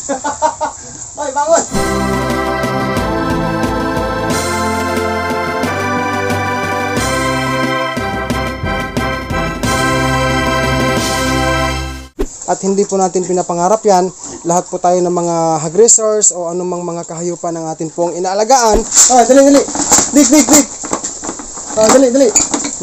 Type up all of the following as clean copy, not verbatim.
Hoy, bangon! At hindi po natin pinapangarap yan. Lahat po tayo ng mga hog racers o anumang mga kahayupan ng atin pong inaalagaan. Dali. Dik. Dali.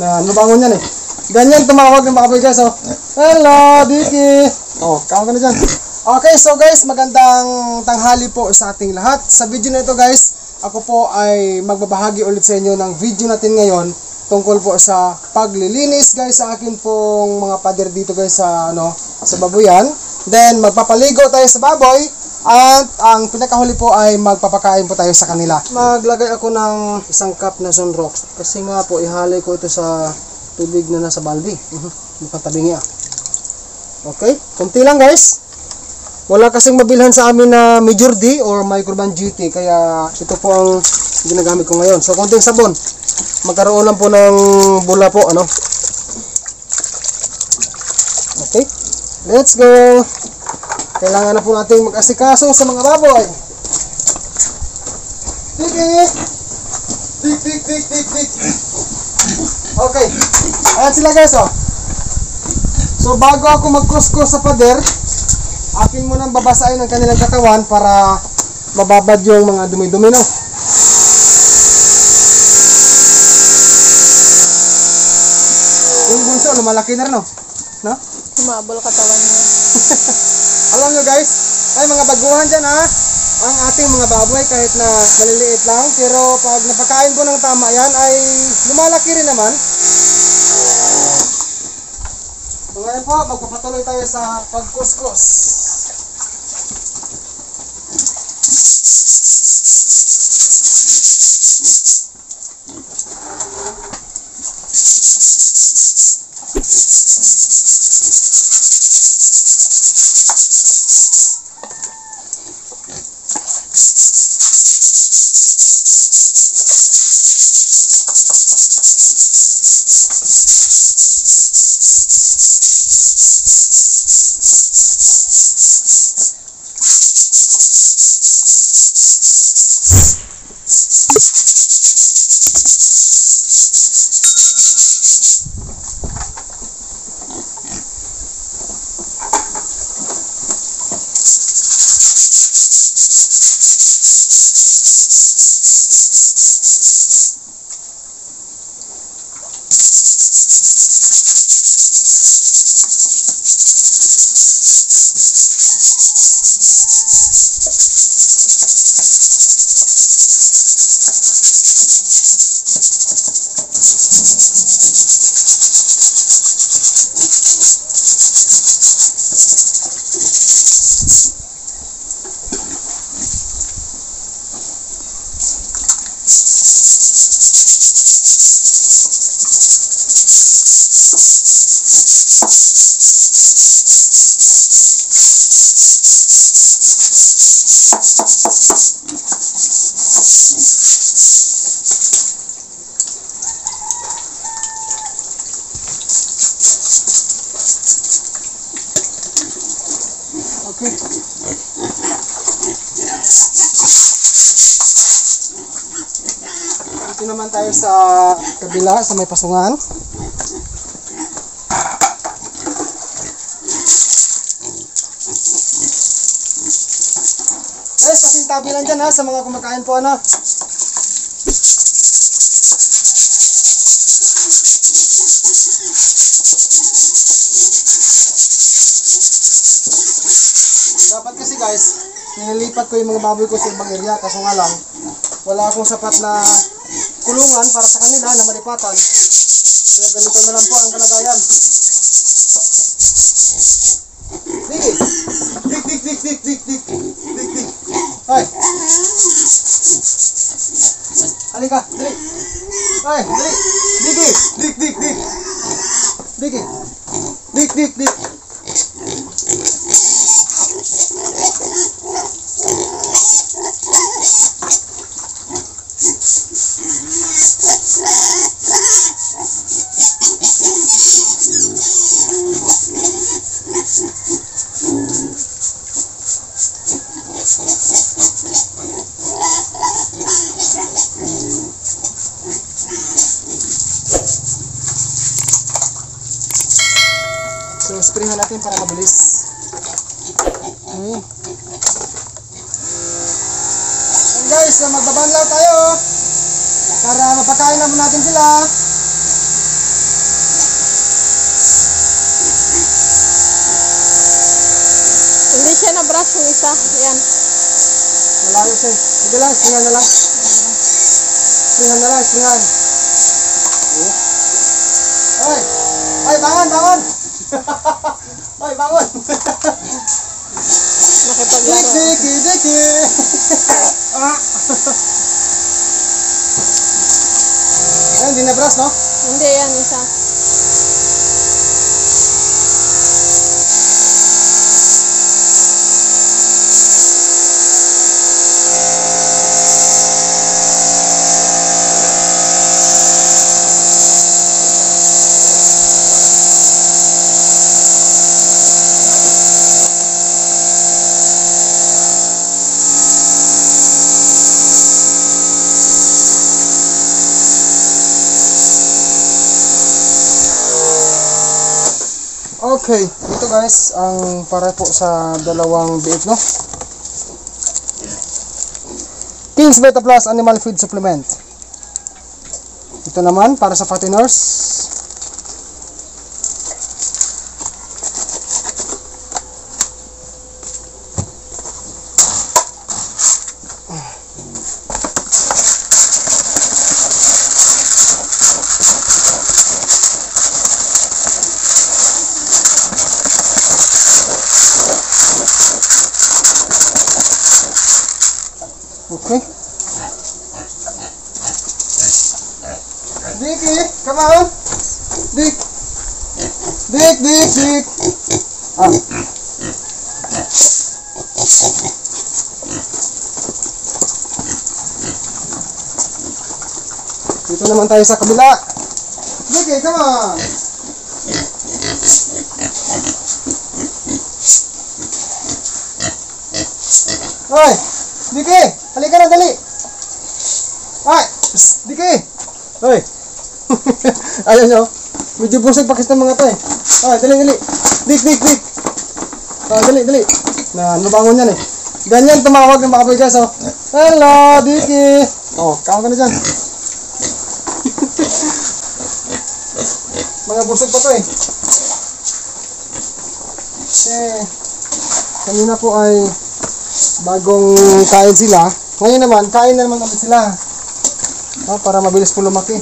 Nabangon yan eh. Ganyan tumawag ng mga boy guys. Hello, Diki. Kama ka na dyan. Okay, so guys, magandang tanghali po sa ating lahat. Sa video na ito guys, ako po ay magbabahagi ulit sa inyo ng video natin ngayon tungkol po sa paglilinis guys sa akin pong mga pader dito guys sa babuyan. Then magpapaligo tayo sa baboy at ang pinakahuli po ay magpapakain po tayo sa kanila. Maglagay ako ng isang cup na Sunrox kasi nga po ihalay ko ito sa tubig na nasa balde. Mukhang tabingi ah. Okay, kunti lang guys. Wala kasing mabilhan sa amin na Major D or Microban GT kaya ito po ang ginagamit ko ngayon. So konting sabon. Magkaroon lang po ng bula po Okay. Let's go. Kailangan na po natin mag-asikaso sa mga baboy. Dik. Okay. Ayan sila guys So bago ako mag-kuskus sa pader, akin mo nang babasahin ang kanilang katawan para mababad yung mga dumi-dumi Yung bunso, lumalaki na rin Humabol katawan niya. Alam nyo guys, ay mga baguhan dyan ang ating mga baboy kahit na maliliit lang, pero pag napakain ko ng tama yan ay lumalaki rin naman. So ngayon po, magpapatuloy tayo sa pagkuskus. Okay. Dito naman tayo sa kabila, sa may pasungan. Guys, pasintabi lang dyan sa mga kumakain po Dapat kasi guys, nililipat ko yung mga baboy ko sa ibang area, kaso nga lang wala akong sapat na kulungan para sa kanila na malipatan. Kaya ganito na lang po ang kalagayan. Dik. Hoy. Halika, dali. Hoy, dali. Dik. natin para mabilis. Okay. And guys, magbabanlaw tayo para mapakain naman natin sila. Hindi siya na-brush yung isa. Yan. Malayo siya. Sige lang, springan na lang. Springan na lang, springan. Ay! Ay, bangon, bangon! Ay, bangon! Nakipaglaro. Diki, diki! Ah! Ay, hindi na brush, no? Hindi, yan isa. Okay, ito guys, ang para po sa dalawang biik, no? King's Beta Plus Animal Feed Supplement. Ito naman, para sa fatteners. Okay. Dicky, come on. Dick. Dick, Dick, Dick. Ah. Dito naman tayo sa kabila. Dicky, come on. Hoy, Dicky, halika na, dali. Ay, Dicky. Hoy. Ayun nyo. Medyo busog pa kita mga to eh. Ay, dali, dali. Dik, dik, dik. Dali, dali. Na, nabangon yan eh. Ganyan tumawag ng mga kabigas, oh. Hello, Dicky. Oh, kawag ka na dyan. Mga busog pa to eh. Kanina po ay bagong kain sila. Ngayon naman, kain na naman ulit sila. Para mabilis po lumaki.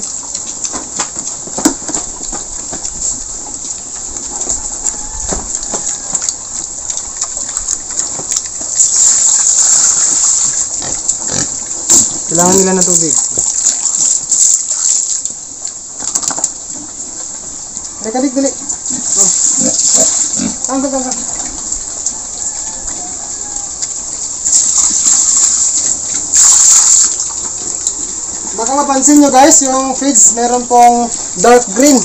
Kailangan nila ng tubig. Dali, dali. Tangka. Baka mapansin nyo guys, yung feeds meron pong dark green.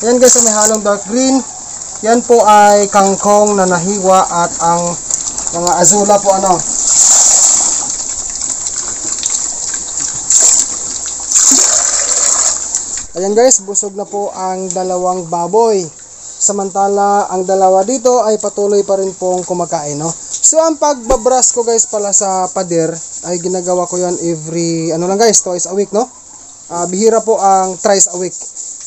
Yan guys, may halong dark green. Yan po ay kangkong na nahiwa at ang mga azula po ano. Ayan guys, busog na po ang dalawang baboy. Samantala, ang dalawa dito ay patuloy pa rin pong kumakain, no? So, ang pagbabrush ko guys pala sa pader ay ginagawa ko yan every, ano lang guys, twice a week, no? Bihira po ang thrice a week.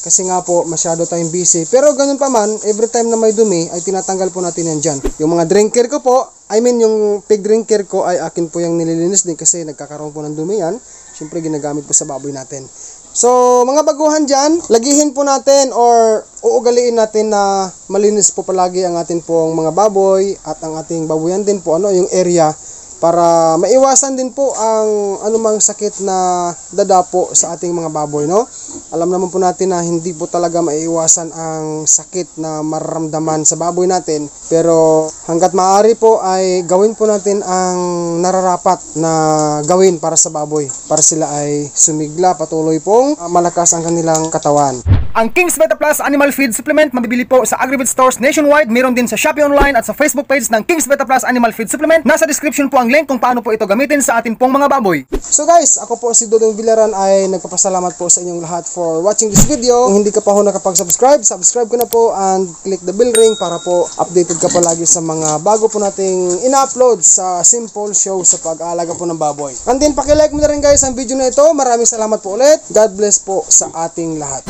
Kasi nga po, masyado tayong busy. Pero ganun pa man, every time na may dumi, ay tinatanggal po natin yan dyan. Yung mga drinker ko po, yung pig drinker ko ay akin po yung nililinis din kasi nagkakaroon po ng dumi yan. Siyempre, ginagamit po sa baboy natin. So, mga baguhan dyan, lagihin po natin or uugaliin natin na malinis po palagi ang atin pong mga baboy at ang ating baboyan din po, yung area para maiwasan din po ang anumang sakit na dadapo sa ating mga baboy, no? Alam naman po natin na hindi po talaga maiiwasan ang sakit na mararamdaman sa baboy natin, pero hanggat maaari po ay gawin po natin ang nararapat na gawin para sa baboy, para sila ay sumigla, patuloy pong malakas ang kanilang katawan. Ang King's Beta Plus Animal Feed Supplement mabibili po sa Agribit Stores nationwide. Meron din sa Shopee Online at sa Facebook page ng King's Beta Plus Animal Feed Supplement. Nasa description po ang link kung paano po ito gamitin sa atin pong mga baboy. So guys, ako po si Dodong Villaran ay nagpapasalamat po sa inyong lahat for watching this video. Kung hindi ka pa ho nakapag-subscribe, subscribe ko na po and click the bell ring para po updated ka palagi sa mga bago po nating ina-upload sa Simple Show sa pag-aalaga po ng baboy. And then pakilike mo na rin guys ang video na ito. Maraming salamat po ulit. God bless po sa ating lahat.